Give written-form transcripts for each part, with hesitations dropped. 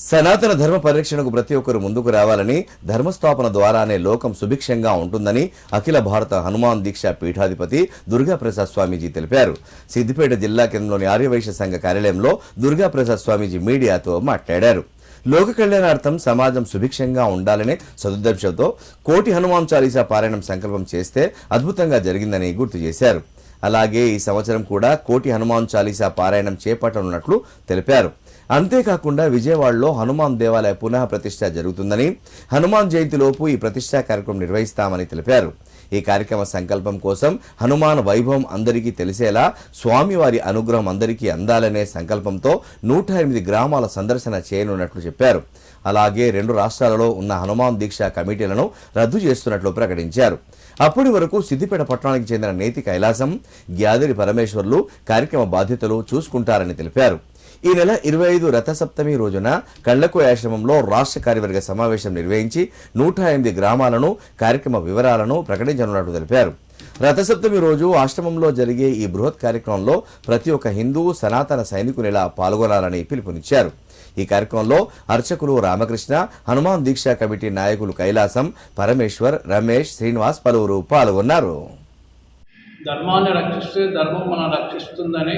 సనాతన ధర్మ పరిరక్షణకు ప్రతి ఒక్కరు ముందుకు రావాలని, ధర్మస్థాపన ద్వారానే లోకం సుభిక్షంగా ఉంటుందని అఖిల భారత హనుమాన్ దీక్ష పీఠాధిపతి దుర్గాప్రసాద్ స్వామీజీ తెలిపారు. సిద్దిపేట జిల్లా కేంద్రంలోని ఆర్యవైశ్య సంఘ కార్యాలయంలో దుర్గాప్రసాద్ స్వామీజీ మీడియాతో మాట్లాడారు. లోక కళ్యాణార్థం సమాజం సుభిక్షంగా ఉండాలనే సదుద్దేశంతో కోటి హనుమాన్ చాలీసా పారాయణం సంకల్పం చేస్తే అద్భుతంగా జరిగిందని గుర్తు చేశారు. అలాగే ఈ సంవత్సరం కూడా కోటి హనుమాన్ చాలీసా పారాయణం చేపట్టనున్నట్లు తెలిపారు. అంతేకాకుండా విజయవాడలో హనుమాన్ దేవాలయ పునః ప్రతిష్ఠ జరుగుతుందని, హనుమాన్ జయంతిలోపు ఈ ప్రతిష్ఠా కార్యక్రమం నిర్వహిస్తామని తెలిపారు. ఈ కార్యక్రమ సంకల్పం కోసం హనుమాన్ వైభవం అందరికీ తెలిసేలా స్వామివారి అనుగ్రహం అందరికీ అందాలనే సంకల్పంతో 108 గ్రామాల సందర్శన చేయనున్నట్లు చెప్పారు. అలాగే 2 రాష్ట్రాలలో ఉన్న హనుమాన్ దీక్ష కమిటీలను రద్దు చేస్తున్నట్లు ప్రకటించారు. అప్పటి వరకు సిద్దిపేట పట్టణానికి చెందిన నేతి కైలాసం, గ్యాదరి పరమేశ్వర్లు కార్యక్రమ బాధ్యతలు చూసుకుంటారని తెలిపారు. ఈ నెల 25 రథసప్తమి రోజున కళ్లకు ఆశ్రమంలో రాష్ట్ర కార్యవర్గ సమావేశం నిర్వహించి 108 గ్రామాలను, కార్యక్రమ వివరాలను ప్రకటించనున్నట్లు తెలిపారు. రథసప్తమి రోజు ఆశ్రమంలో జరిగే ఈ బృహత్ కార్యక్రమంలో ప్రతి ఒక్క హిందూ సనాతన సైనికునిలా పాల్గొనాలని పిలుపునిచ్చారు. ఈ కార్యక్రమంలో అర్చకులు రామకృష్ణ, హనుమాన్ దీక్షా కమిటీ నాయకులు కైలాసం, పరమేశ్వర్, రమేష్, శ్రీనివాస్ పలువురు పాల్గొన్నారు. ధర్మాన్ని రక్షిస్తే ధర్మం మనం రక్షిస్తుందని,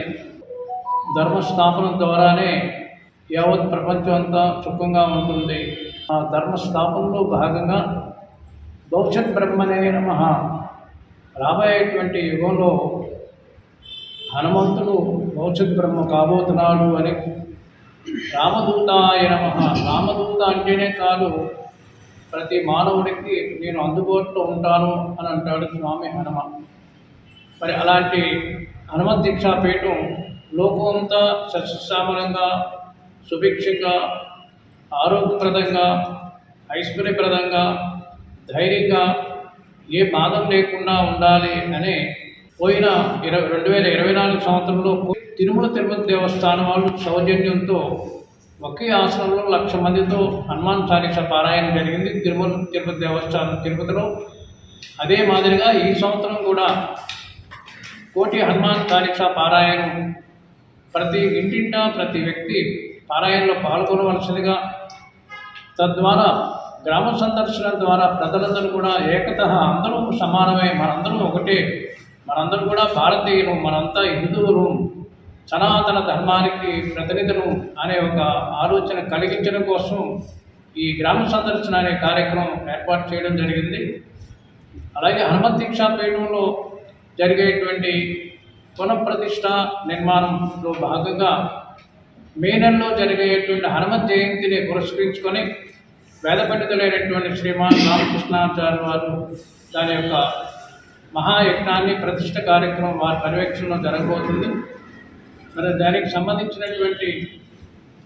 ధర్మస్థాపన ద్వారానే యావత్ ప్రపంచం అంతా సుఖంగా ఉంటుంది. ఆ ధర్మస్థాపనలో భాగంగా భవిష్యత్ బ్రహ్మనే నమః, రాబోయేటువంటి యుగంలో హనుమంతుడు భవిష్యత్ బ్రహ్మ కాబోతున్నాడు అని, రామదూతాయ నమః, రామదూత అంటేనే కాదు ప్రతి మానవుడికి నేను అందుబాటులో ఉంటాను అని అంటాడు స్వామి హనుమ. మరి అలాంటి హనుమత్ దీక్షా పీఠం లోకమంతా సస్యశ్యామలంగా, సుభిక్షంగా, ఆరోగ్యప్రదంగా, ఐశ్వర్యప్రదంగా, ధైర్యంగా, ఏ బాధం లేకుండా ఉండాలి అనే పోయిన 2024 సంవత్సరంలో తిరుమల తిరుపతి దేవస్థానం వాళ్ళు సౌజన్యంతో ఒకే ఆసనంలో 1,00,000 మందితో హనుమాన్ చాలీసా పారాయణం జరిగింది తిరుమల తిరుపతి దేవస్థానం తిరుపతిలో. అదే మాదిరిగా ఈ సంవత్సరం కూడా కోటి హనుమాన్ చాలీసా పారాయణం ప్రతి ఇంటింటా ప్రతి వ్యక్తి పారాయణలో పాల్గొనవలసిందిగా, తద్వారా గ్రామ సందర్శన ద్వారా ప్రజలందరూ కూడా ఏకతః అందరూ సమానమే, మనందరూ ఒకటే, మనందరూ కూడా భారతీయులు, మనంతా హిందువులు, సనాతన ధర్మానికి ప్రతినిధులు అనే ఒక ఆలోచన కలిగించడం కోసం ఈ గ్రామ సందర్శన అనే కార్యక్రమం ఏర్పాటు చేయడం జరిగింది. అలాగే హనుమత్ దీక్షా పీఠంలో జరిగేటువంటి పునఃప్రతిష్ఠ నిర్మాణంలో భాగంగా మే నెలలో జరిగేటువంటి హనుమత్ జయంతిని పురస్కరించుకొని వేద పండితులైనటువంటి శ్రీమాన్ రామకృష్ణాచార్య వారు దాని యొక్క మహాయజ్ఞాన్ని ప్రతిష్ఠ కార్యక్రమం వారి పర్యవేక్షణలో జరగబోతుంది. మరి దానికి సంబంధించినటువంటి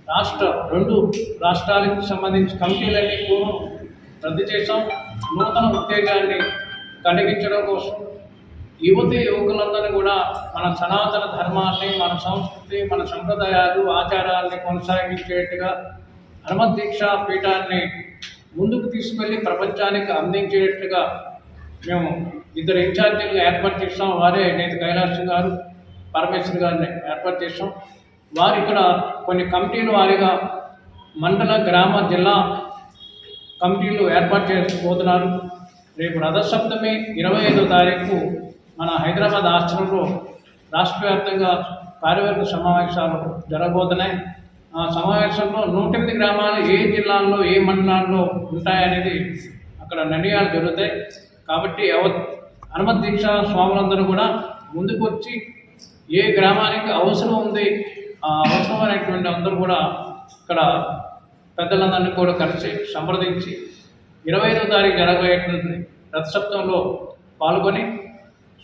2 రాష్ట్రాలకు సంబంధించి కమిటీలన్నీ కూడా రద్దు చేశాం. నూతన ఉత్తేజాన్ని కలిగించడం కోసం యువకులందరూ కూడా మన సనాతన ధర్మాన్ని, మన సంస్కృతి, మన సంప్రదాయాలు, ఆచారాన్ని కొనసాగించేట్టుగా హనుమత్ దీక్షా పీఠాన్ని ముందుకు తీసుకెళ్ళి ప్రపంచానికి అందించేట్టుగా మేము 2 ఇన్ఛార్జీలుగా ఏర్పాటు చేస్తాం. వారే నేతి కైలాసం గారు, పరమేశ్వర్ గారిని ఏర్పాటు చేస్తాం. వారు ఇక్కడ కొన్ని కమిటీల వారీగా మండల, గ్రామ, జిల్లా కమిటీలు ఏర్పాటు చేసుకోబోతున్నారు. రేపు రథసప్తమి 25వ తారీఖు మన హైదరాబాద్ ఆశ్రమంలో రాష్ట్ర వ్యాప్తంగా కార్యవర్గ సమావేశాలు జరగబోతున్నాయి. ఆ సమావేశంలో 108 గ్రామాలు ఏ జిల్లాల్లో ఏ మండలాల్లో ఉంటాయనేది అక్కడ నిర్ణయాలు జరుగుతాయి. కాబట్టి హనుమత్ దీక్ష స్వాములందరూ కూడా ముందుకు వచ్చి ఏ గ్రామానికి అవసరం ఉంది, ఆ అవసరమైనటువంటి అందరూ కూడా ఇక్కడ పెద్దలందరినీ కూడా కలిసి సంప్రదించి 25వ తారీఖు జరగబోయేటువంటి రథసప్తంలో పాల్గొని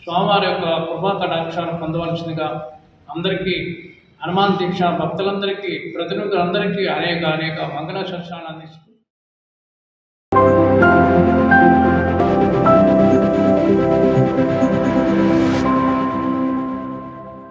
స్వామివారి యొక్క కృపా కటాక్షాలు పొందవలసిందిగా అందరికీ, హనుమాన్ దీక్ష భక్తులందరికీ, ప్రతినిధులందరికీ అనేక మంగళ శాసనాలు అందిస్తుంది.